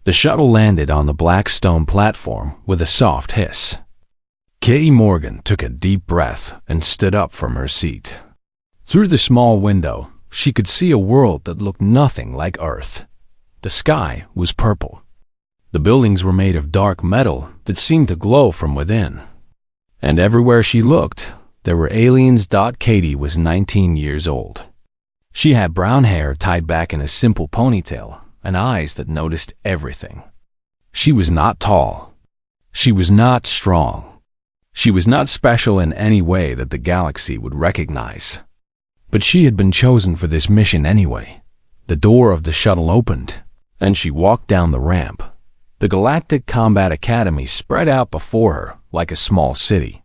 The shuttle landed on the black stone platform with a soft hiss. Katie Morgan took a deep breath and stood up from her seat. Through the small window, she could see a world that looked nothing like Earth. The sky was purple. The buildings were made of dark metal that seemed to glow from within. And everywhere she looked, there were aliens. Katie was 19 years old. She had brown hair tied back in a simple ponytail and eyes that noticed everything. She was not tall. She was not strong. She was not special in any way that the galaxy would recognize. But she had been chosen for this mission anyway. The door of the shuttle opened, and she walked down the ramp. The Galactic Combat Academy spread out before her like a small city.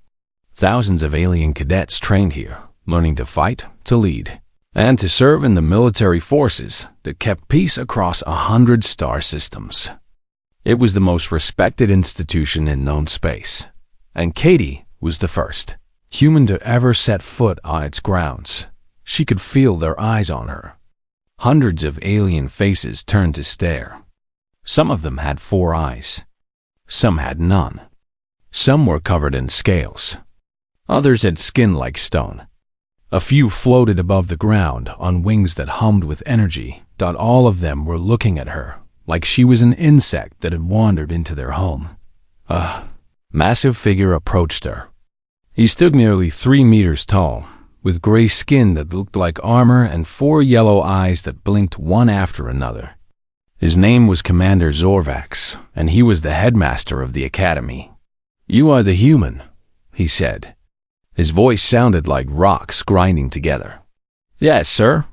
Thousands of alien cadets trained here, learning to fight, to lead, and to serve in the military forces that kept peace across 100 star systems. It was the most respected institution in known space, and Katie was the first human to ever set foot on its grounds. She could feel their eyes on her. Hundreds of alien faces turned to stare. Some of them had 4 eyes. Some had none. Some were covered in scales. Others had skin like stone. A few floated above the ground on wings that hummed with energy. All of them were looking at her like she was an insect that had wandered into their home. A massive figure approached her. He stood nearly 3 meters tall, with gray skin that looked like armor and 4 yellow eyes that blinked one after another. His name was Commander Zorvax, and he was the headmaster of the academy. "You are the human," he said. His voice sounded like rocks grinding together. "Yes, sir."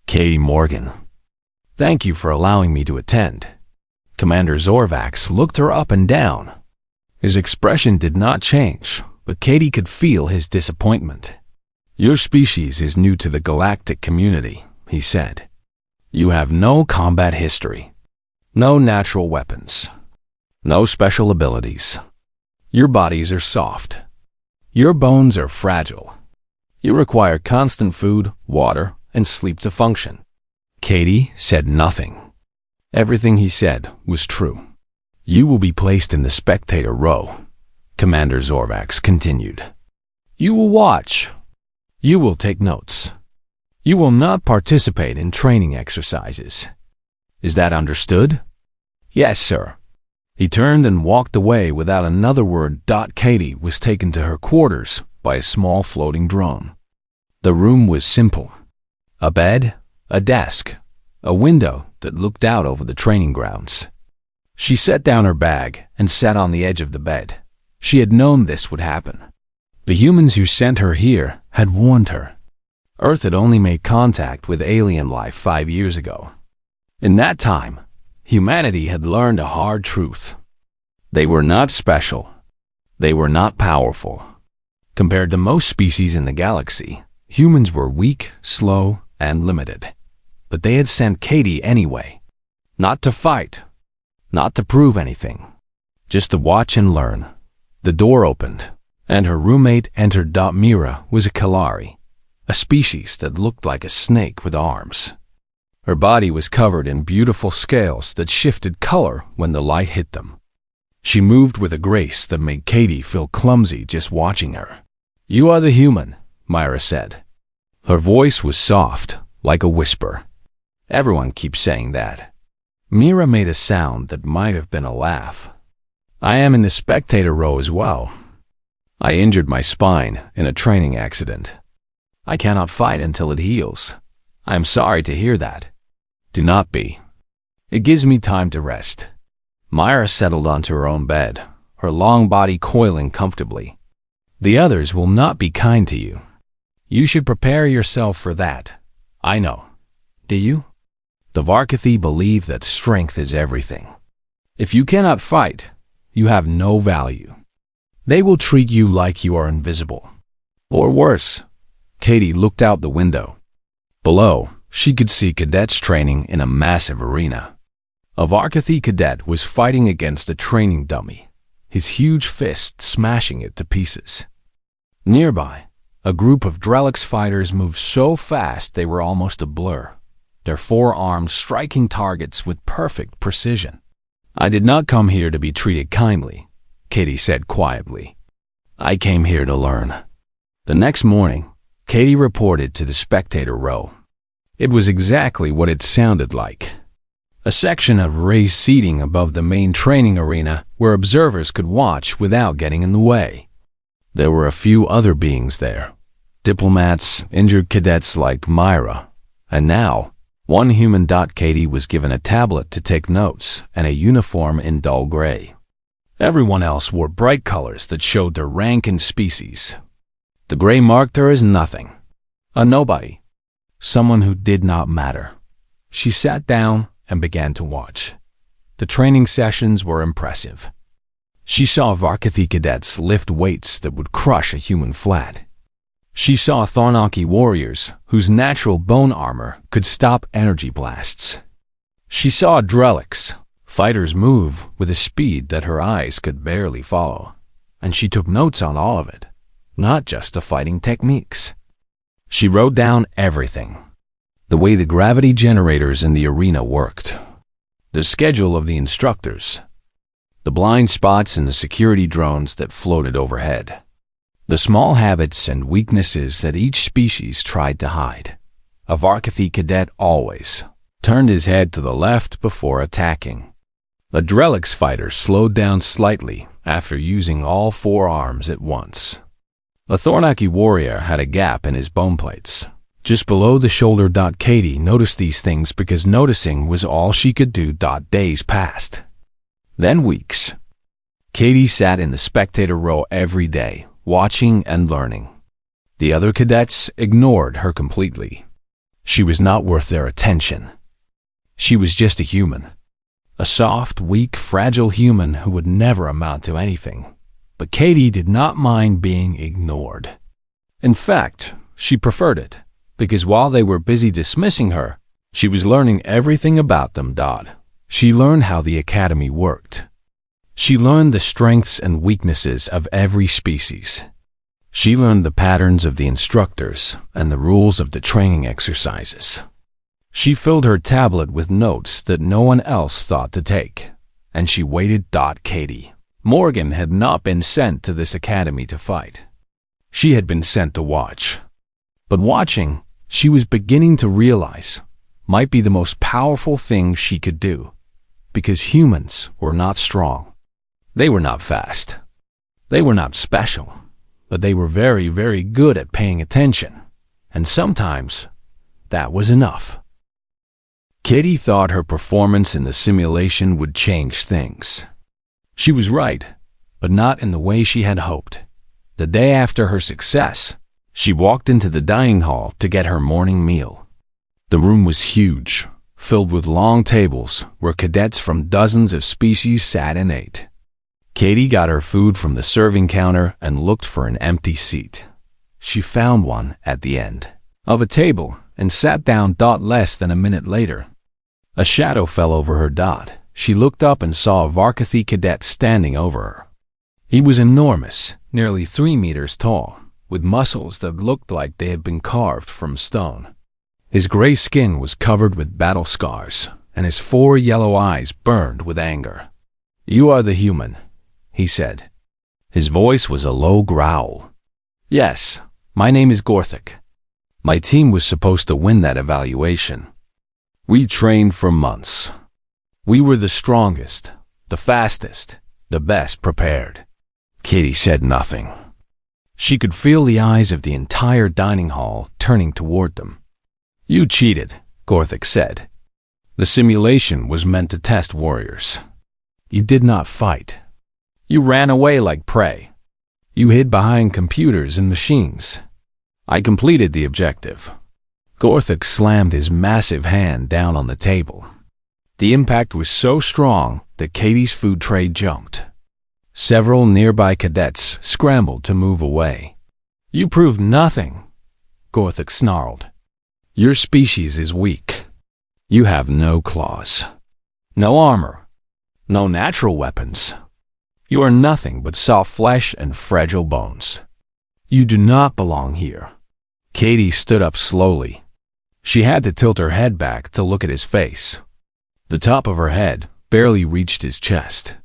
Katie Morgan. "Thank you for allowing me to attend." Commander Zorvax looked her up and down. His expression did not change, but Katie could feel his disappointment. "Your species is new to the galactic community," he said. "You have no combat history, no natural weapons, no special abilities. Your bodies are soft. Your bones are fragile. You require constant food, water, and sleep to function." Katie said nothing. Everything he said was true. "You will be placed in the spectator row," Commander Zorvax continued. "You will watch. You will take notes. You will not participate in training exercises. Is that understood?" "Yes, sir." He turned and walked away without another word. Katie was taken to her quarters by a small floating drone. The room was simple. A bed, a desk, a window that looked out over the training grounds. She set down her bag and sat on the edge of the bed. She had known this would happen. The humans who sent her here had warned her. Earth had only made contact with alien life 5 years ago. In that time, humanity had learned a hard truth. They were not special. They were not powerful. Compared to most species in the galaxy, humans were weak, slow, and limited. But they had sent Katie anyway. Not to fight. Not to prove anything. Just to watch and learn. The door opened, and her roommate entered. Mira was a Kalari, a species that looked like a snake with arms. Her body was covered in beautiful scales that shifted color when the light hit them. She moved with a grace that made Katie feel clumsy just watching her. "You are the human," Mira said. Her voice was soft, like a whisper. Everyone keeps saying that. Mira made a sound that might have been a laugh. "I am in the spectator row as well. I injured my spine in a training accident. I cannot fight until it heals. I am sorry to hear that." "Do not be. It gives me time to rest." Myra settled onto her own bed, her long body coiling comfortably. "The others will not be kind to you. You should prepare yourself for that. I know. Do you? The BarHFY believe that strength is everything. If you cannot fight, you have no value. They will treat you like you are invisible. Or worse." Katie looked out the window. Below, she could see cadets training in a massive arena. A BarHFY cadet was fighting against a training dummy, his huge fist smashing it to pieces. Nearby, a group of Drelix fighters moved so fast they were almost a blur, their forearms striking targets with perfect precision. I did not come here to be treated kindly, Katie said quietly. I came here to learn. The next morning, Katie reported to the spectator row. It was exactly what it sounded like. A section of raised seating above the main training arena where observers could watch without getting in the way. There were a few other beings there. Diplomats, injured cadets like Myra, and now, one human. Katie was given a tablet to take notes and a uniform in dull gray. Everyone else wore bright colors that showed their rank and species. The gray marked her as nothing, a nobody, someone who did not matter. She sat down and began to watch. The training sessions were impressive. She saw Varkathi cadets lift weights that would crush a human flat. She saw Thornaki warriors whose natural bone armor could stop energy blasts. She saw Drellics, fighters move with a speed that her eyes could barely follow, and she took notes on all of it, not just the fighting techniques. She wrote down everything. The way the gravity generators in the arena worked, the schedule of the instructors, the blind spots in the security drones that floated overhead, the small habits and weaknesses that each species tried to hide. A Varkathi cadet always turned his head to the left before attacking. A Drellics fighter slowed down slightly after using all 4 arms at once. A Thornaki warrior had a gap in his bone plates, just below the shoulder. Katie noticed these things because noticing was all she could do. Days passed. Then weeks. Katie sat in the spectator row every day, watching and learning. The other cadets ignored her completely. She was not worth their attention. She was just a human. A soft, weak, fragile human who would never amount to anything. But Katie did not mind being ignored. In fact, she preferred it, because while they were busy dismissing her, she was learning everything about them. She learned how the academy worked. She learned the strengths and weaknesses of every species. She learned the patterns of the instructors and the rules of the training exercises. She filled her tablet with notes that no one else thought to take, and she waited. Katie Morgan had not been sent to this academy to fight. She had been sent to watch. But watching, she was beginning to realize, might be the most powerful thing she could do, because humans were not strong. They were not fast. They were not special, but they were very, very good at paying attention, and sometimes that was enough. Katie thought her performance in the simulation would change things. She was right, but not in the way she had hoped. The day after her success, she walked into the dining hall to get her morning meal. The room was huge, filled with long tables where cadets from dozens of species sat and ate. Katie got her food from the serving counter and looked for an empty seat. She found one at the end of a table and sat down. Less than a minute later, a shadow fell over her. She looked up and saw a Varkathi cadet standing over her. He was enormous, nearly 3 meters tall, with muscles that looked like they had been carved from stone. His gray skin was covered with battle scars, and his 4 yellow eyes burned with anger. "You are the human," he said. His voice was a low growl. "Yes, my name is Gorthik. My team was supposed to win that evaluation. We trained for months. We were the strongest, the fastest, the best prepared." Katie said nothing. She could feel the eyes of the entire dining hall turning toward them. "You cheated," Gorthik said. "The simulation was meant to test warriors. You did not fight. You ran away like prey. You hid behind computers and machines. I completed the objective." Gorthik slammed his massive hand down on the table. The impact was so strong that Katie's food tray jumped. Several nearby cadets scrambled to move away. "You proved nothing," Gorthik snarled. "Your species is weak. You have no claws, no armor, no natural weapons. You are nothing but soft flesh and fragile bones. You do not belong here." Katie stood up slowly. She had to tilt her head back to look at his face. The top of her head, barely reached his chest.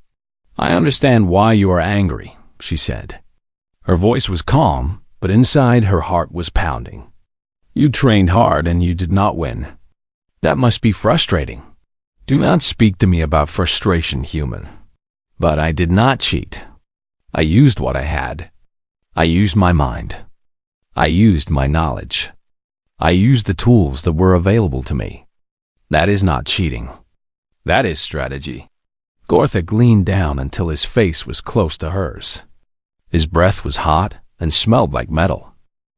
"I understand why you are angry," she said. Her voice was calm, but inside her heart was pounding. "You trained hard and you did not win. That must be frustrating. Do not speak to me about frustration, human. But I did not cheat. I used what I had. I used my mind. I used my knowledge. I used the tools that were available to me. That is not cheating. That is strategy." Gorthik leaned down until his face was close to hers. His breath was hot and smelled like metal.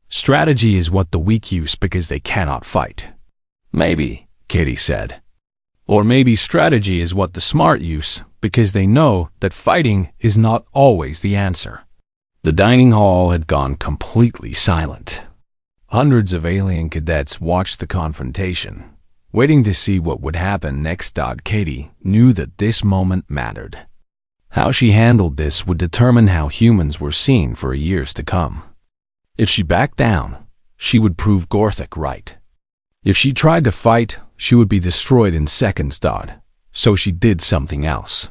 "Strategy is what the weak use because they cannot fight." "Maybe," Katie said. "Or maybe strategy is what the smart use because they know that fighting is not always the answer." The dining hall had gone completely silent. Hundreds of alien cadets watched the confrontation, waiting to see what would happen next. Katie knew that this moment mattered. How she handled this would determine how humans were seen for years to come. If she backed down, she would prove Gorthik right. If she tried to fight, she would be destroyed in seconds. So she did something else.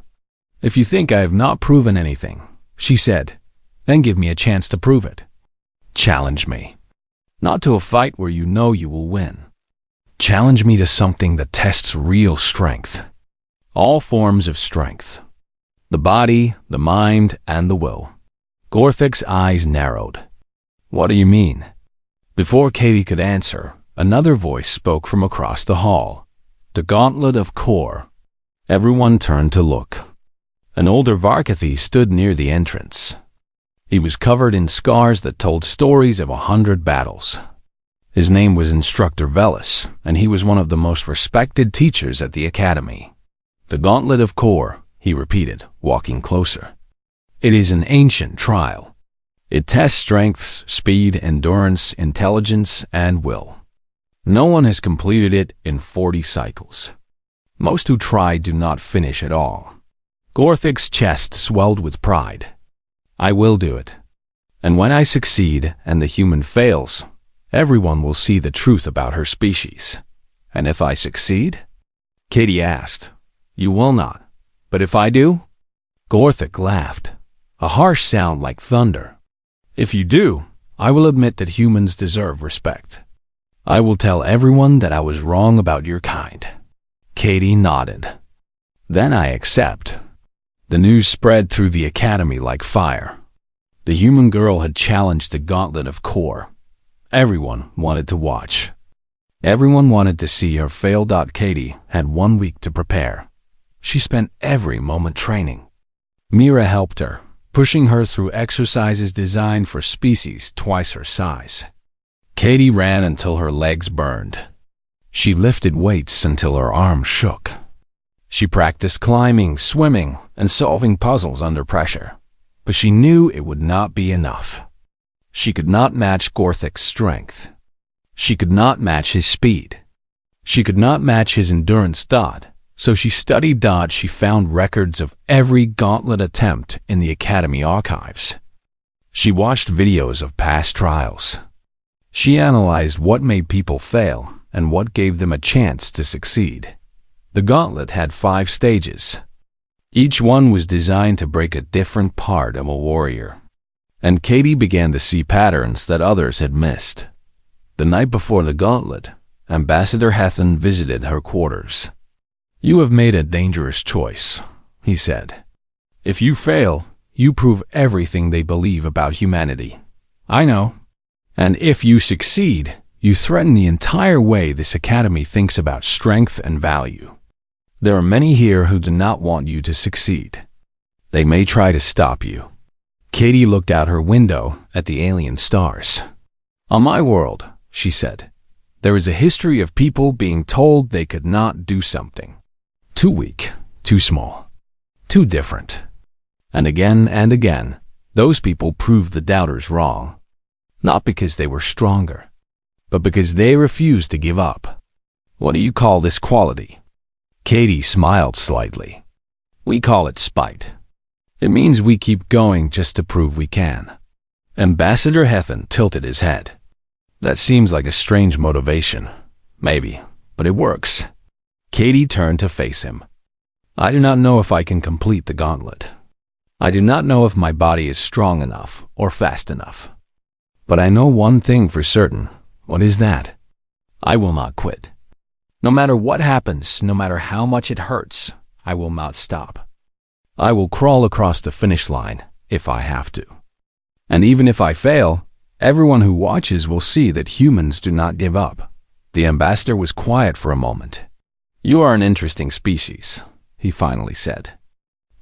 "If you think I have not proven anything," she said, "then give me a chance to prove it. Challenge me. Not to a fight where you know you will win. Challenge me to something that tests real strength. All forms of strength. The body, the mind, and the will." Gorthik's eyes narrowed. "What do you mean?" Before Katie could answer, another voice spoke from across the hall. "The Gauntlet of Kor." Everyone turned to look. An older Varkathi stood near the entrance. He was covered in scars that told stories of 100 battles. His name was Instructor Velis, and he was one of the most respected teachers at the academy. "The Gauntlet of Kor," he repeated, walking closer. "It is an ancient trial. It tests strength, speed, endurance, intelligence, and will. No one has completed it in 40 cycles. Most who try do not finish at all." Gorthik's chest swelled with pride. "I will do it. And when I succeed and the human fails, everyone will see the truth about her species." "And if I succeed?" Katie asked. "You will not. But if I do?" Gorthik laughed, a harsh sound like thunder. "If you do, I will admit that humans deserve respect. I will tell everyone that I was wrong about your kind." Katie nodded. "Then I accept." The news spread through the academy like fire. The human girl had challenged the Gauntlet of Kor. Everyone wanted to watch. Everyone wanted to see her fail. Katie had 1 week to prepare. She spent every moment training. Mira helped her, pushing her through exercises designed for species twice her size. Katie ran until her legs burned. She lifted weights until her arms shook. She practiced climbing, swimming, and solving puzzles under pressure. But she knew it would not be enough. She could not match Gorthik's strength. She could not match his speed. She could not match his endurance. So she studied. She found records of every gauntlet attempt in the academy archives. She watched videos of past trials. She analyzed what made people fail and what gave them a chance to succeed. The gauntlet had 5 stages. Each one was designed to break a different part of a warrior. And Katie began to see patterns that others had missed. The night before the gauntlet, Ambassador Hethan visited her quarters. "You have made a dangerous choice," he said. "If you fail, you prove everything they believe about humanity. I know. And if you succeed, you threaten the entire way this academy thinks about strength and value. There are many here who do not want you to succeed. They may try to stop you." Katie looked out her window at the alien stars. "On my world," she said, "there is a history of people being told they could not do something. Too weak, too small, too different. And again, those people proved the doubters wrong. Not because they were stronger, but because they refused to give up. What do you call this quality?" Katie smiled slightly. "We call it spite. It means we keep going just to prove we can." Ambassador Hethan tilted his head. "That seems like a strange motivation. Maybe, but it works." Katie turned to face him. I do not know if I can complete the gauntlet. I do not know if my body is strong enough or fast enough. But I know one thing for certain. What is that? I will not quit. No matter what happens, no matter how much it hurts, I will not stop. I will crawl across the finish line if I have to. And even if I fail, everyone who watches will see that humans do not give up. The ambassador was quiet for a moment. You are an interesting species, he finally said.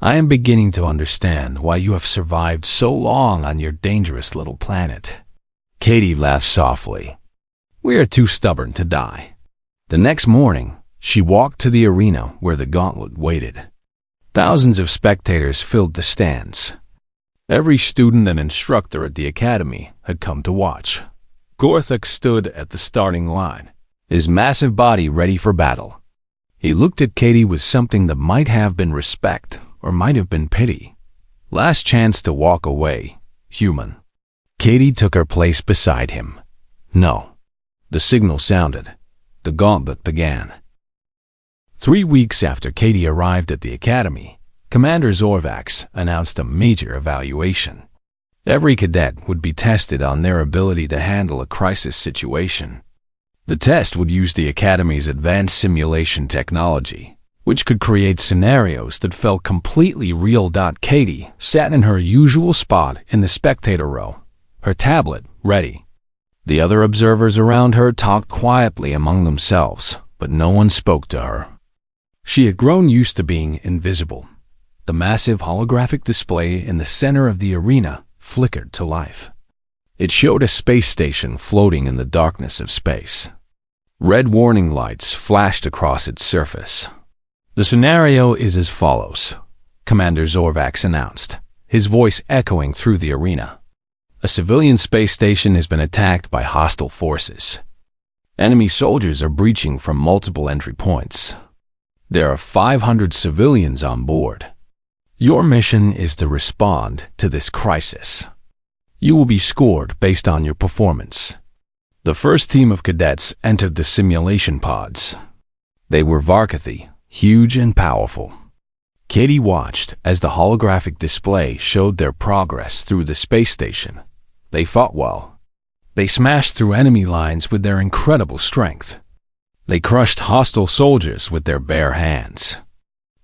I am beginning to understand why you have survived so long on your dangerous little planet. Katie laughed softly. We are too stubborn to die. The next morning, she walked to the arena where the gauntlet waited. Thousands of spectators filled the stands. Every student and instructor at the academy had come to watch. Gorthuk stood at the starting line, his massive body ready for battle. He looked at Katie with something that might have been respect or might have been pity. Last chance to walk away, human. Katie took her place beside him. No. The signal sounded. The gauntlet began. 3 weeks after Katie arrived at the academy, Commander Zorvax announced a major evaluation. Every cadet would be tested on their ability to handle a crisis situation. The test would use the Academy's advanced simulation technology, which could create scenarios that felt completely real. Katie sat in her usual spot in the spectator row, her tablet ready. The other observers around her talked quietly among themselves, but no one spoke to her. She had grown used to being invisible. The massive holographic display in the center of the arena flickered to life. It showed a space station floating in the darkness of space. Red warning lights flashed across its surface. The scenario is as follows, Commander Zorvax announced, his voice echoing through the arena. A civilian space station has been attacked by hostile forces. Enemy soldiers are breaching from multiple entry points. There are 500 civilians on board. Your mission is to respond to this crisis. You will be scored based on your performance. The first team of cadets entered the simulation pods. They were Varkathi, huge and powerful. Katie watched as the holographic display showed their progress through the space station. They fought well. They smashed through enemy lines with their incredible strength. They crushed hostile soldiers with their bare hands.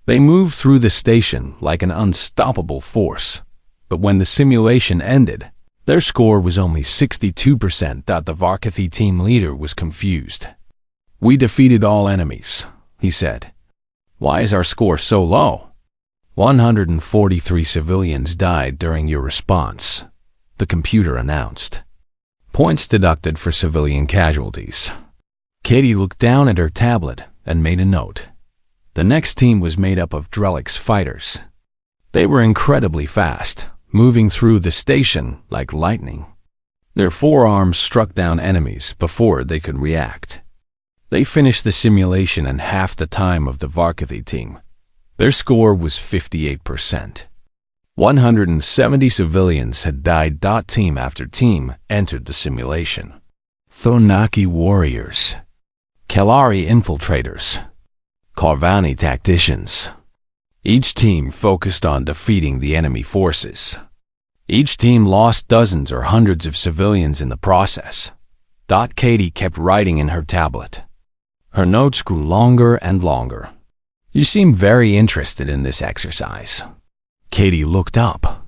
They moved through the station like an unstoppable force. But when the simulation ended, their score was only 62%. The Varkathi team leader was confused. We defeated all enemies, he said. Why is our score so low? 143 civilians died during your response, the computer announced. Points deducted for civilian casualties. Katie looked down at her tablet and made a note. The next team was made up of Drelic's fighters. They were incredibly fast, moving through the station like lightning. Their forearms struck down enemies before they could react. They finished the simulation in half the time of the Varkathi team. Their score was 58%. 170 civilians had died. Team after team entered the simulation. Thonaki warriors, Kelari infiltrators, Karvani tacticians. Each team focused on defeating the enemy forces. Each team lost dozens or hundreds of civilians in the process. Katie kept writing in her tablet. Her notes grew longer and longer. You seem very interested in this exercise. Katie looked up.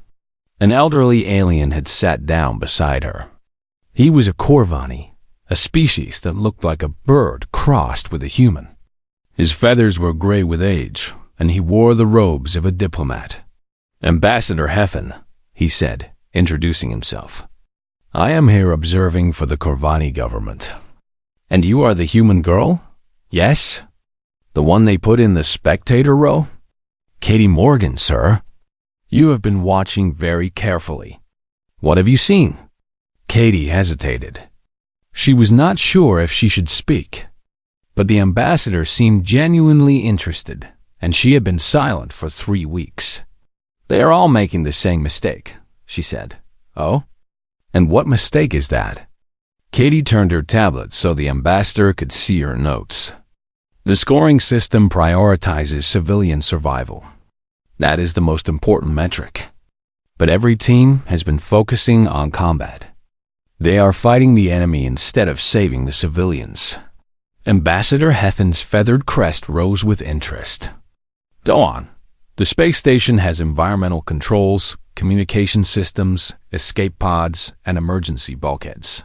An elderly alien had sat down beside her. He was a Korvani, a species that looked like a bird crossed with a human. His feathers were gray with age, and he wore the robes of a diplomat. Ambassador Heffen, he said, introducing himself. I am here observing for the Korvani government. And you are the human girl? Yes? The one they put in the spectator row? Katie Morgan, sir. You have been watching very carefully. What have you seen? Katie hesitated. She was not sure if she should speak. But the ambassador seemed genuinely interested, and she had been silent for 3 weeks. They are all making the same mistake, she said. Oh? And what mistake is that? Katie turned her tablet so the ambassador could see her notes. The scoring system prioritizes civilian survival. That is the most important metric. But every team has been focusing on combat. They are fighting the enemy instead of saving the civilians. Ambassador Hethan's feathered crest rose with interest. Go on. The space station has environmental controls, communication systems, escape pods, and emergency bulkheads.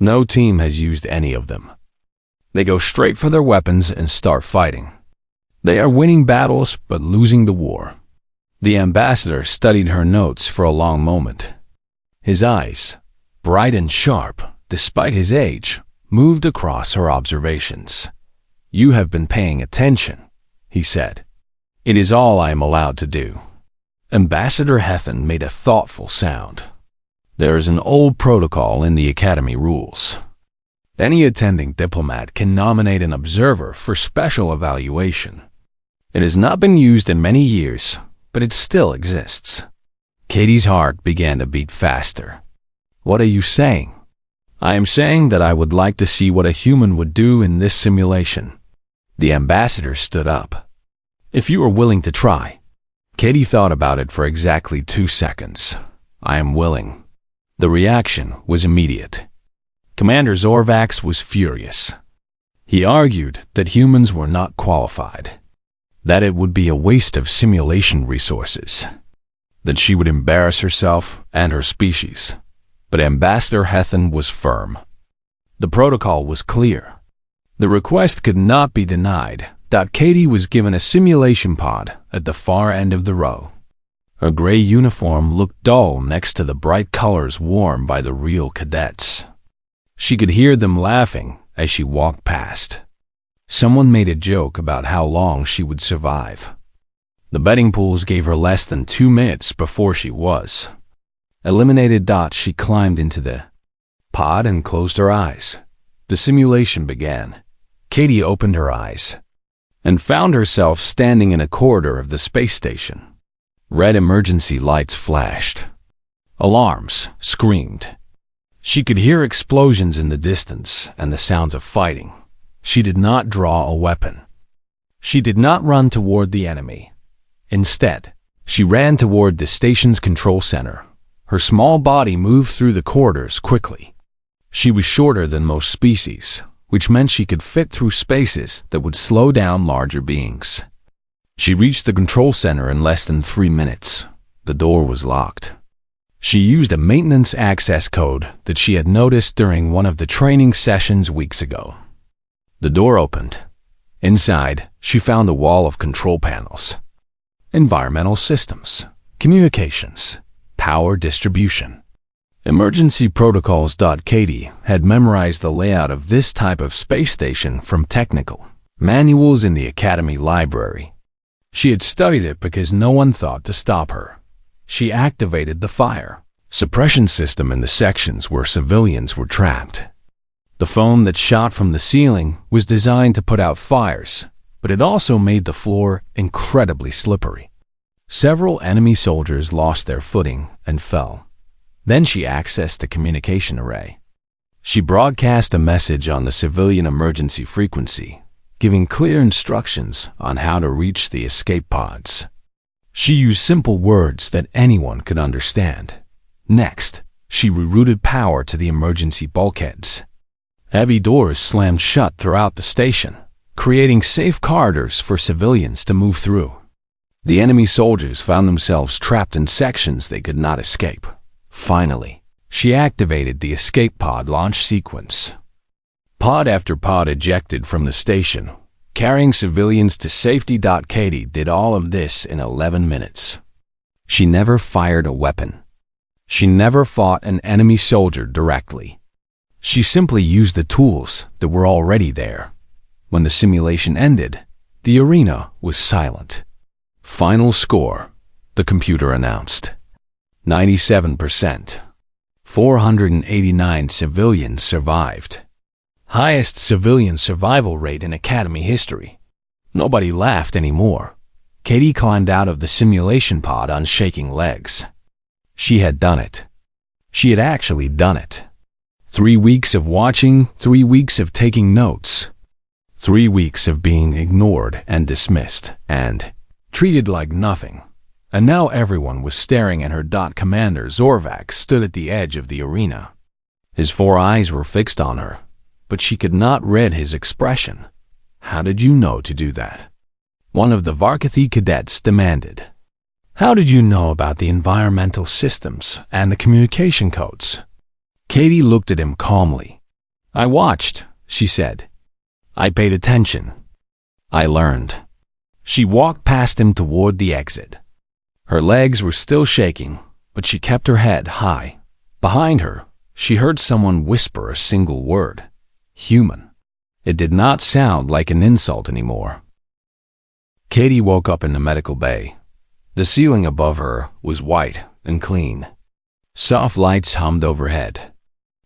No team has used any of them. They go straight for their weapons and start fighting. They are winning battles but losing the war. The ambassador studied her notes for a long moment. His eyes, bright and sharp despite his age, moved across her observations. You have been paying attention, he said. It is all I am allowed to do. Ambassador Hethan made a thoughtful sound. There is an old protocol in the Academy rules. Any attending diplomat can nominate an observer for special evaluation. It has not been used in many years, but it still exists. Katie's heart began to beat faster. What are you saying? I am saying that I would like to see what a human would do in this simulation. The ambassador stood up. If you are willing to try. Katie thought about it for exactly 2 seconds. I am willing. The reaction was immediate. Commander Zorvax was furious. He argued that humans were not qualified, that it would be a waste of simulation resources, that she would embarrass herself and her species. But Ambassador Hethan was firm. The protocol was clear. The request could not be denied. Katie was given a simulation pod at the far end of the row. Her gray uniform looked dull next to the bright colors worn by the real cadets. She could hear them laughing as she walked past. Someone made a joke about how long she would survive. The betting pools gave her less than 2 minutes before she was. Eliminated. She climbed into the pod and closed her eyes. The simulation began. Katie opened her eyes and found herself standing in a corridor of the space station. Red emergency lights flashed. Alarms screamed. She could hear explosions in the distance and the sounds of fighting. She did not draw a weapon. She did not run toward the enemy. Instead, she ran toward the station's control center. Her small body moved through the corridors quickly. She was shorter than most species, which meant she could fit through spaces that would slow down larger beings. She reached the control center in less than 3 minutes. The door was locked. She used a maintenance access code that she had noticed during one of the training sessions weeks ago. The door opened. Inside, she found a wall of control panels. Environmental systems, communications, power distribution, emergency protocols. Katie had memorized the layout of this type of space station from technical manuals in the Academy library. She had studied it because no one thought to stop her. She activated the fire suppression system in the sections where civilians were trapped. The foam that shot from the ceiling was designed to put out fires, but it also made the floor incredibly slippery. Several enemy soldiers lost their footing and fell. Then she accessed the communication array. She broadcast a message on the civilian emergency frequency, giving clear instructions on how to reach the escape pods. She used simple words that anyone could understand. Next, she rerouted power to the emergency bulkheads. Heavy doors slammed shut throughout the station, creating safe corridors for civilians to move through. The enemy soldiers found themselves trapped in sections they could not escape. Finally, she activated the escape pod launch sequence. Pod after pod ejected from the station, carrying civilians to safety. Katie did all of this in 11 minutes. She never fired a weapon. She never fought an enemy soldier directly. She simply used the tools that were already there. When the simulation ended, the arena was silent. Final score, the computer announced. 97%. 489 civilians survived. Highest civilian survival rate in Academy history. Nobody laughed anymore. Katie climbed out of the simulation pod on shaking legs. She had done it. She had actually done it. 3 weeks of watching, 3 weeks of taking notes. 3 weeks of being ignored and dismissed and treated like nothing. And now everyone was staring at her. Commander Zorvax stood at the edge of the arena. His 4 eyes were fixed on her, but she could not read his expression. "How did you know to do that?" one of the Varkathi cadets demanded. "How did you know about the environmental systems and the communication codes?" Katie looked at him calmly. "I watched," she said. "I paid attention. I learned." She walked past him toward the exit. Her legs were still shaking, but she kept her head high. Behind her, she heard someone whisper a single word: human. It did not sound like an insult anymore. Katie woke up in the medical bay. The ceiling above her was white and clean. Soft lights hummed overhead.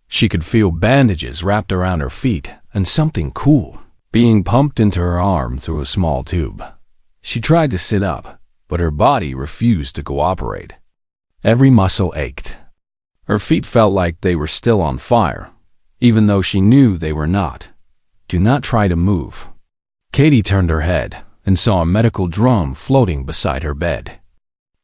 She could feel bandages wrapped around her feet and something cool being pumped into her arm through a small tube. She tried to sit up, but her body refused to cooperate. Every muscle ached. Her feet felt like they were still on fire, even though she knew they were not. "Do not try to move." Katie turned her head and saw a medical drum floating beside her bed.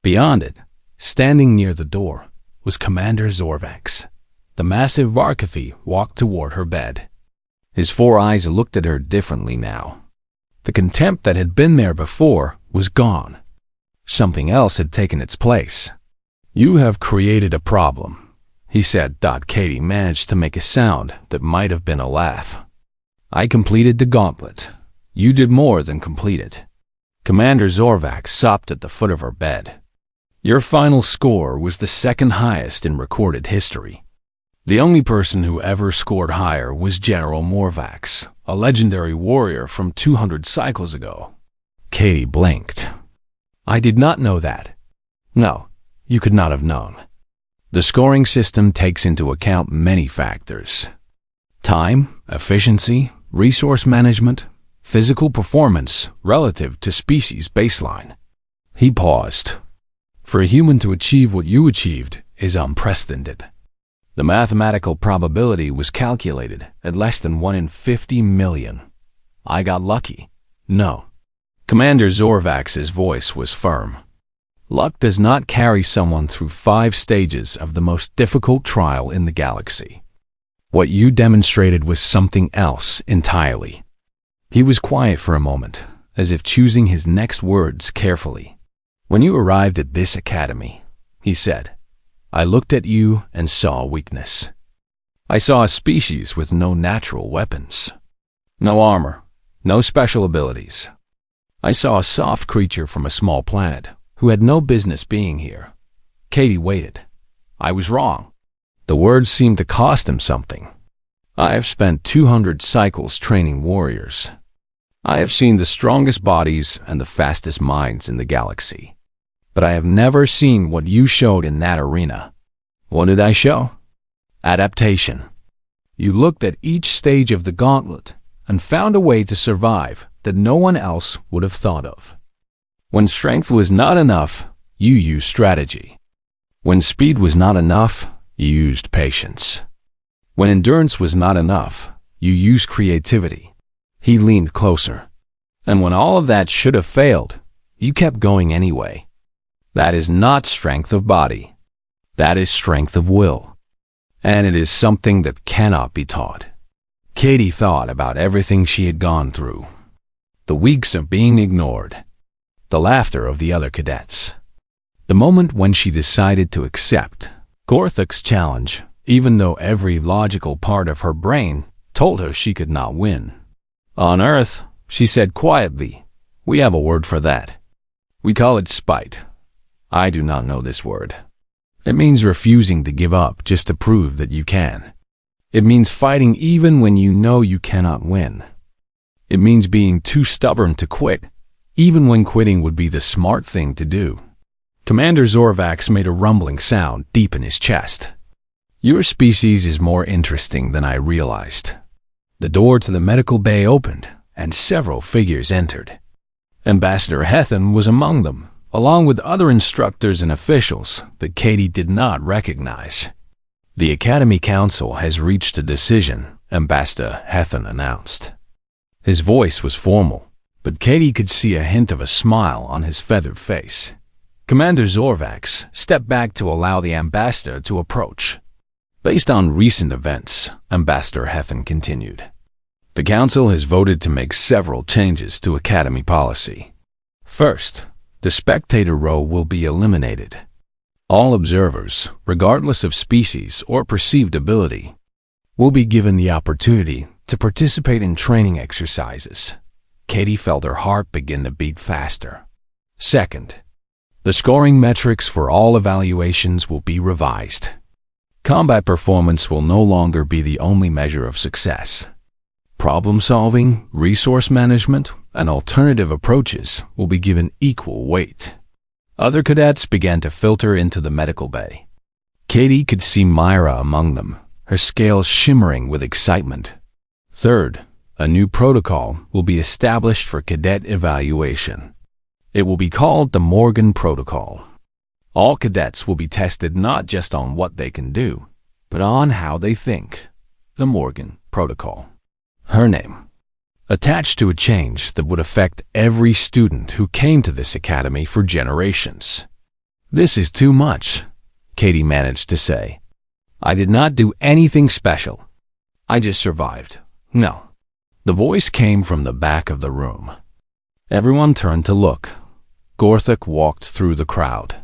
Beyond it, standing near the door, was Commander Zorvax. The massive Varkathi walked toward her bed. His 4 eyes looked at her differently now. The contempt that had been there before was gone. Something else had taken its place. "You have created a problem," he said. Katie managed to make a sound that might have been a laugh. "I completed the gauntlet. You did more than complete it." Commander Zorvax sopped at the foot of her bed. "Your final score was the second highest in recorded history. The only person who ever scored higher was General Morvax, a legendary warrior from 200 cycles ago." Katie blinked. "I did not know that." "No, you could not have known. The scoring system takes into account many factors: time, efficiency, resource management, physical performance relative to species baseline." He paused. "For a human to achieve what you achieved is unprecedented. The mathematical probability was calculated at less than 1 in 50 million. I got lucky." "No." Commander Zorvax's voice was firm. "Luck does not carry someone through 5 stages of the most difficult trial in the galaxy. What you demonstrated was something else entirely." He was quiet for a moment, as if choosing his next words carefully. "When you arrived at this academy," he said, "I looked at you and saw weakness. I saw a species with no natural weapons, no armor, no special abilities. I saw a soft creature from a small planet who had no business being here." Katie waited. "I was wrong." The words seemed to cost him something. "I have spent 200 cycles training warriors. I have seen the strongest bodies and the fastest minds in the galaxy. But I have never seen what you showed in that arena." "What did I show?" "Adaptation. You looked at each stage of the gauntlet and found a way to survive that no one else would have thought of. When strength was not enough, you used strategy. When speed was not enough, you used patience. When endurance was not enough, you used creativity." He leaned closer. "And when all of that should have failed, you kept going anyway. That is not strength of body. That is strength of will. And it is something that cannot be taught." Katie thought about everything she had gone through. The weeks of being ignored. The laughter of the other cadets. The moment when she decided to accept Gorthuk's challenge, even though every logical part of her brain told her she could not win. "On Earth," she said quietly, "we have a word for that. We call it spite. I do not know this word. It means refusing to give up just to prove that you can. It means fighting even when you know you cannot win. It means being too stubborn to quit, even when quitting would be the smart thing to do." Commander Zorvax made a rumbling sound deep in his chest. "Your species is more interesting than I realized." The door to the medical bay opened, and several figures entered. Ambassador Hethan was among them, along with other instructors and officials that Katie did not recognize. "The Academy Council has reached a decision," Ambassador Hethan announced. His voice was formal, but Katie could see a hint of a smile on his feathered face. Commander Zorvax stepped back to allow the ambassador to approach. Based on recent events, Ambassador Hethen continued, the Council has voted to make several changes to Academy policy. First, the Spectator role will be eliminated. All observers, regardless of species or perceived ability, will be given the opportunity to participate in training exercises. Katie felt her heart begin to beat faster. Second, the scoring metrics for all evaluations will be revised. Combat performance will no longer be the only measure of success. Problem solving, resource management, and alternative approaches will be given equal weight. Other cadets began to filter into the medical bay. Katie could see Myra among them, her scales shimmering with excitement. Third, a new protocol will be established for cadet evaluation. It will be called the Morgan Protocol. All cadets will be tested not just on what they can do, but on how they think. The Morgan Protocol. Her name. Attached to a change that would affect every student who came to this academy for generations. This is too much, Katie managed to say. I did not do anything special. I just survived. No. The voice came from the back of the room. Everyone turned to look. Gorthik walked through the crowd.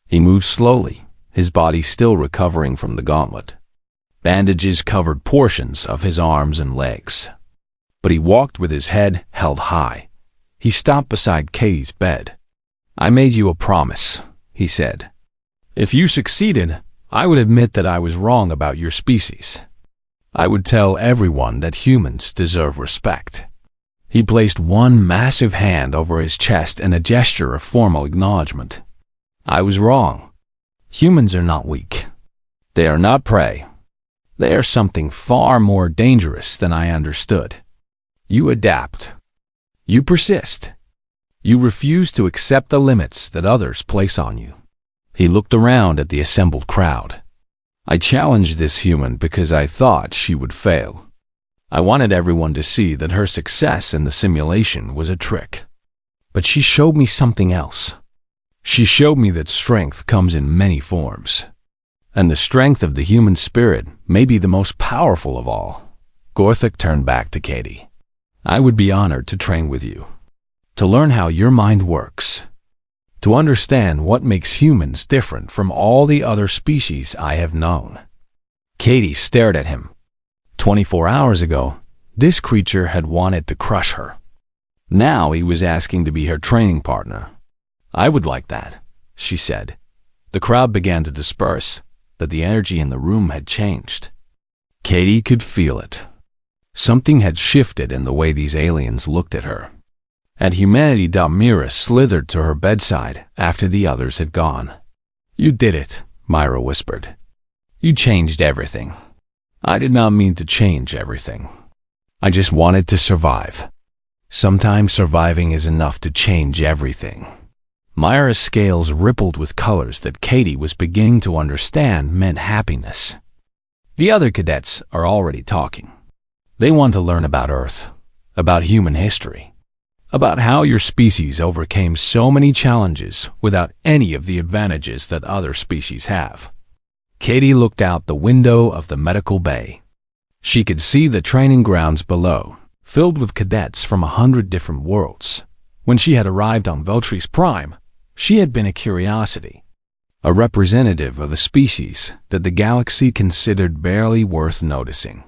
He moved slowly, his body still recovering from the gauntlet. Bandages covered portions of his arms and legs. But he walked with his head held high. He stopped beside Katie's bed. I made you a promise, he said. If you succeeded, I would admit that I was wrong about your species. I would tell everyone that humans deserve respect. He placed one massive hand over his chest in a gesture of formal acknowledgement. I was wrong. Humans are not weak. They are not prey. They are something far more dangerous than I understood. You adapt. You persist. You refuse to accept the limits that others place on you. He looked around at the assembled crowd. I challenged this human because I thought she would fail. I wanted everyone to see that her success in the simulation was a trick. But she showed me something else. She showed me that strength comes in many forms. And the strength of the human spirit may be the most powerful of all. Gorthik turned back to Katie. I would be honored to train with you. To learn how your mind works. To understand what makes humans different from all the other species I have known. Katie stared at him. 24 hours ago, this creature had wanted to crush her. Now he was asking to be her training partner. I would like that, she said. The crowd began to disperse, but the energy in the room had changed. Katie could feel it. Something had shifted in the way these aliens looked at her. At humanity, Mira slithered to her bedside after the others had gone. You did it, Myra whispered. You changed everything. I did not mean to change everything. I just wanted to survive. Sometimes surviving is enough to change everything. Myra's scales rippled with colors that Katie was beginning to understand meant happiness. The other cadets are already talking. They want to learn about Earth, about human history, about how your species overcame so many challenges without any of the advantages that other species have. Katie looked out the window of the medical bay. She could see the training grounds below, filled with cadets from 100 different worlds. When she had arrived on Veltris Prime, she had been a curiosity, a representative of a species that the galaxy considered barely worth noticing.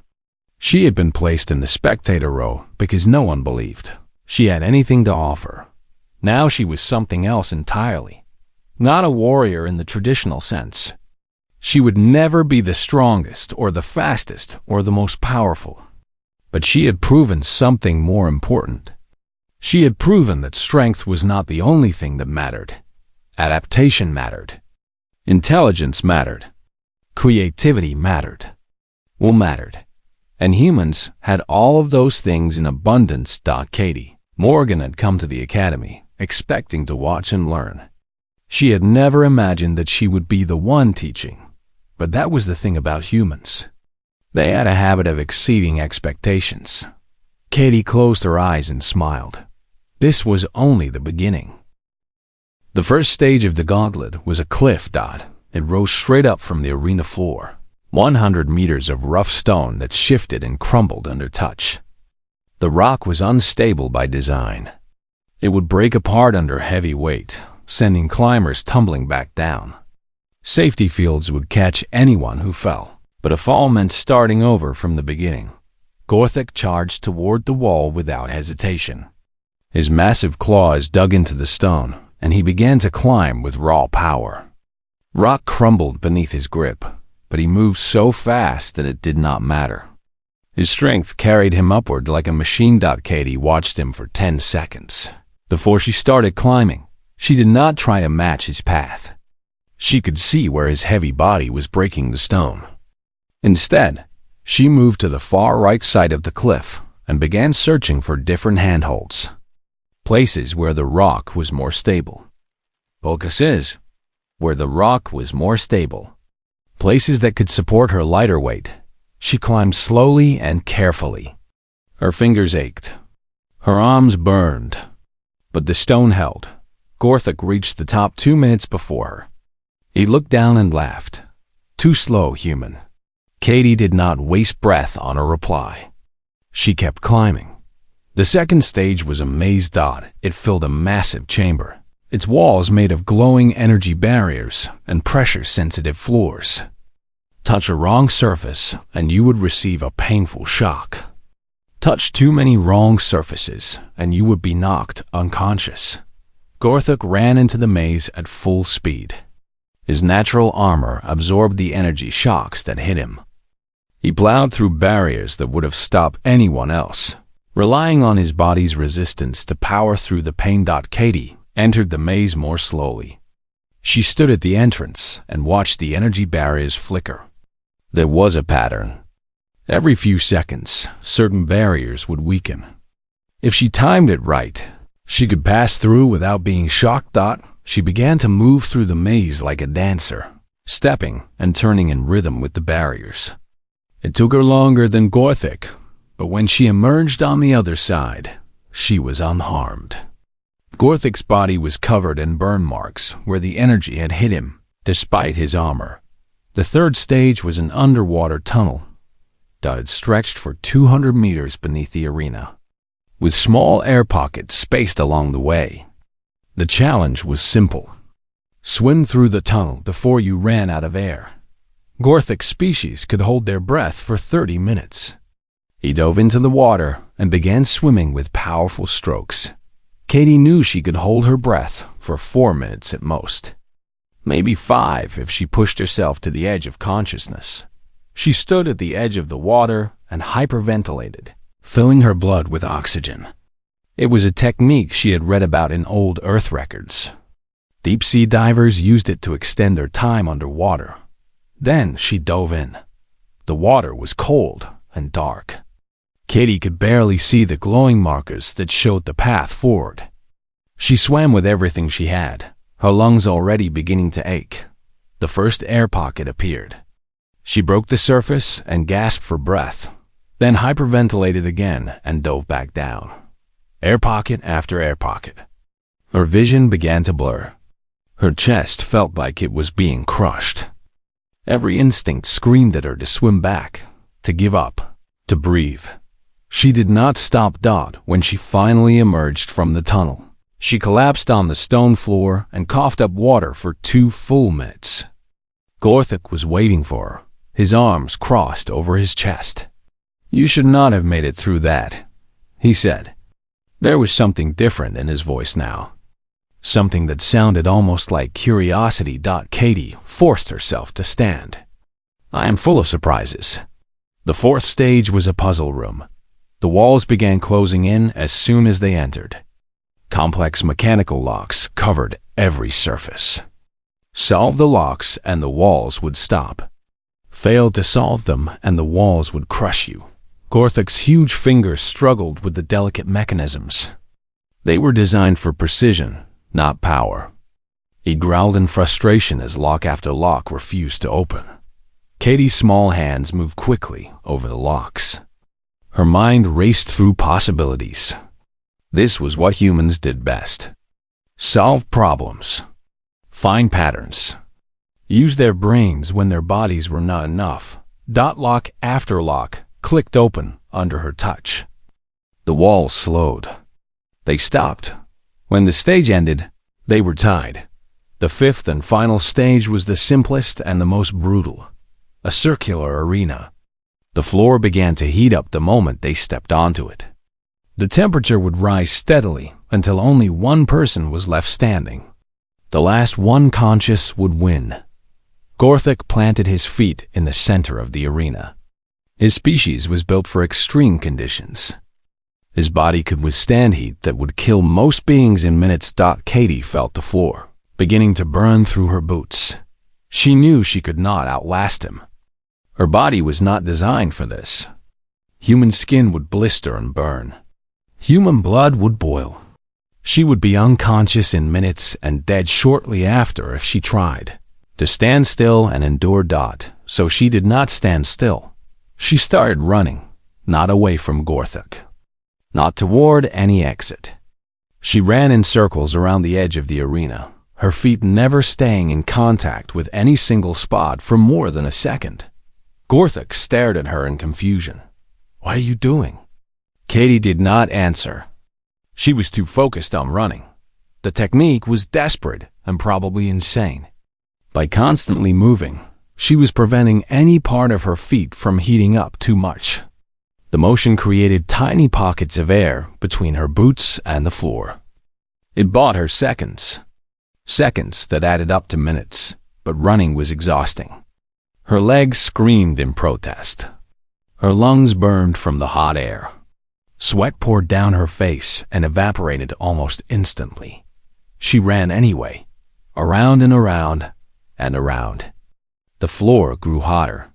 She had been placed in the Spectator row because no one believed she had anything to offer. Now she was something else entirely, not a warrior in the traditional sense. She would never be the strongest or the fastest or the most powerful. But she had proven something more important. She had proven that strength was not the only thing that mattered. Adaptation mattered. Intelligence mattered. Creativity mattered. Will mattered. And humans had all of those things in abundance. Katie Morgan had come to the academy, expecting to watch and learn. She had never imagined that she would be the one teaching. But that was the thing about humans. They had a habit of exceeding expectations. Katie closed her eyes and smiled. This was only the beginning. The first stage of the gauntlet was a cliff dot. It rose straight up from the arena floor, 100 meters of rough stone that shifted and crumbled under touch. The rock was unstable by design. It would break apart under heavy weight, sending climbers tumbling back down. Safety fields would catch anyone who fell, but a fall meant starting over from the beginning. Gorthik charged toward the wall without hesitation. His massive claws dug into the stone, and he began to climb with raw power. Rock crumbled beneath his grip, but he moved so fast that it did not matter. His strength carried him upward like a machine. Katie watched him for 10 seconds. Before she started climbing, she did not try to match his path. She could see where his heavy body was breaking the stone. Instead, she moved to the far right side of the cliff and began searching for different handholds, places where the rock was more stable. Places where the rock was more stable. Places that could support her lighter weight. She climbed slowly and carefully. Her fingers ached. Her arms burned. But the stone held. Gorthik reached the top 2 minutes before her. He looked down and laughed. Too slow, human. Katie did not waste breath on a reply. She kept climbing. The second stage was a maze. It filled a massive chamber, its walls made of glowing energy barriers and pressure-sensitive floors. Touch a wrong surface and you would receive a painful shock. Touch too many wrong surfaces and you would be knocked unconscious. Gorthik ran into the maze at full speed. His natural armor absorbed the energy shocks that hit him. He plowed through barriers that would have stopped anyone else, relying on his body's resistance to power through the pain. Katie entered the maze more slowly. She stood at the entrance and watched the energy barriers flicker. There was a pattern. Every few seconds, certain barriers would weaken. If she timed it right, she could pass through without being shocked. She began to move through the maze like a dancer, stepping and turning in rhythm with the barriers. It took her longer than Gorthik, but when she emerged on the other side, she was unharmed. Gorthik's body was covered in burn marks where the energy had hit him, despite his armor. The third stage was an underwater tunnel that stretched for 200 meters beneath the arena, with small air pockets spaced along the way. The challenge was simple. Swim through the tunnel before you ran out of air. Gorthik's species could hold their breath for 30 minutes. He dove into the water and began swimming with powerful strokes. Katie knew she could hold her breath for 4 minutes at most. Maybe 5 if she pushed herself to the edge of consciousness. She stood at the edge of the water and hyperventilated, filling her blood with oxygen. It was a technique she had read about in old Earth records. Deep-sea divers used it to extend their time underwater. Then she dove in. The water was cold and dark. Katie could barely see the glowing markers that showed the path forward. She swam with everything she had, her lungs already beginning to ache. The first air pocket appeared. She broke the surface and gasped for breath, then hyperventilated again and dove back down. Air pocket after air pocket. Her vision began to blur. Her chest felt like it was being crushed. Every instinct screamed at her to swim back, to give up, to breathe. She did not stop. When she finally emerged from the tunnel, she collapsed on the stone floor and coughed up water for 2 full minutes. Gorthik was waiting for her, his arms crossed over his chest. "You should not have made it through that," he said. There was something different in his voice now. Something that sounded almost like curiosity. Katie forced herself to stand. "I am full of surprises." The fourth stage was a puzzle room. The walls began closing in as soon as they entered. Complex mechanical locks covered every surface. Solve the locks and the walls would stop. Fail to solve them and the walls would crush you. Gorthik's huge fingers struggled with the delicate mechanisms. They were designed for precision, not power. He growled in frustration as lock after lock refused to open. Katie's small hands moved quickly over the locks. Her mind raced through possibilities. This was what humans did best. Solve problems. Find patterns. Use their brains when their bodies were not enough. Lock after lock clicked open under her touch. The walls slowed. They stopped. When the stage ended, they were tied. The fifth and final stage was the simplest and the most brutal. A circular arena. The floor began to heat up the moment they stepped onto it. The temperature would rise steadily until only one person was left standing. The last one conscious would win. Gorthik planted his feet in the center of the arena. His species was built for extreme conditions. His body could withstand heat that would kill most beings in minutes. Katie felt the floor beginning to burn through her boots. She knew she could not outlast him. Her body was not designed for this. Human skin would blister and burn. Human blood would boil. She would be unconscious in minutes and dead shortly after if she tried to stand still and endure. So she did not stand still. She started running, not away from Gorthik, not toward any exit. She ran in circles around the edge of the arena, her feet never staying in contact with any single spot for more than a second. Gorthik stared at her in confusion. "What are you doing?" Katie did not answer. She was too focused on running. The technique was desperate and probably insane. By constantly moving, she was preventing any part of her feet from heating up too much. The motion created tiny pockets of air between her boots and the floor. It bought her seconds. Seconds that added up to minutes, but running was exhausting. Her legs screamed in protest. Her lungs burned from the hot air. Sweat poured down her face and evaporated almost instantly. She ran anyway, around and around and around. The floor grew hotter.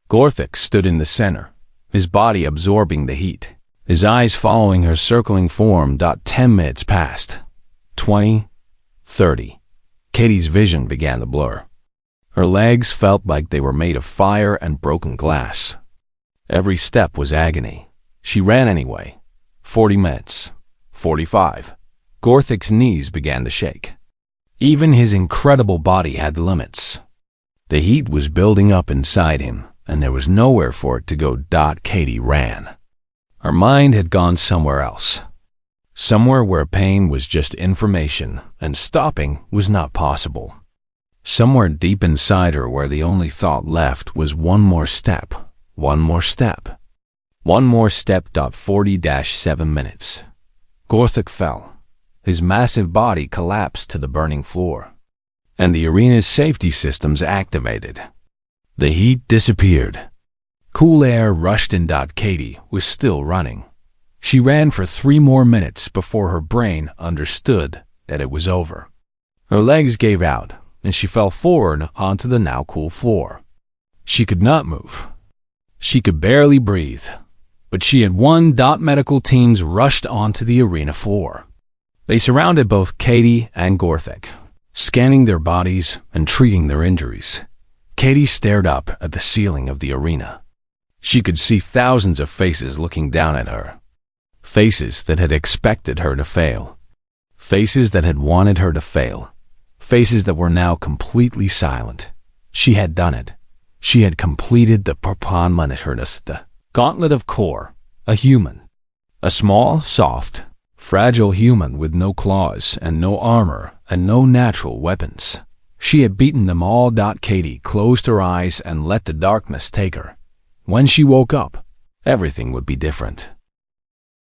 Gorthik stood in the center, his body absorbing the heat, his eyes following her circling form. 10 minutes passed. 20, 30. Katie's vision began to blur. Her legs felt like they were made of fire and broken glass. Every step was agony. She ran anyway. 40 minutes. 45. Gorthik's knees began to shake. Even his incredible body had limits. The heat was building up inside him, and there was nowhere for it to go. Katie ran. Her mind had gone somewhere else. Somewhere where pain was just information, and stopping was not possible. Somewhere deep inside her where the only thought left was one more step, one more step. One more step. 40-7 minutes. Gorthik fell. His massive body collapsed to the burning floor, and the arena's safety systems activated. The heat disappeared. Cool air rushed in. Katie was still running. She ran for 3 more minutes before her brain understood that it was over. Her legs gave out, and she fell forward onto the now cool floor. She could not move. She could barely breathe. But she had won. Medical teams rushed onto the arena floor. They surrounded both Katie and Gorthik, scanning their bodies and treating their injuries. Katie stared up at the ceiling of the arena. She could see thousands of faces looking down at her. Faces that had expected her to fail. Faces that had wanted her to fail. Faces that were now completely silent. She had done it. She had completed the the gauntlet of core, a human. A small, soft, fragile human with no claws and no armor and no natural weapons. She had beaten them all. Katie closed her eyes and let the darkness take her. When she woke up, everything would be different.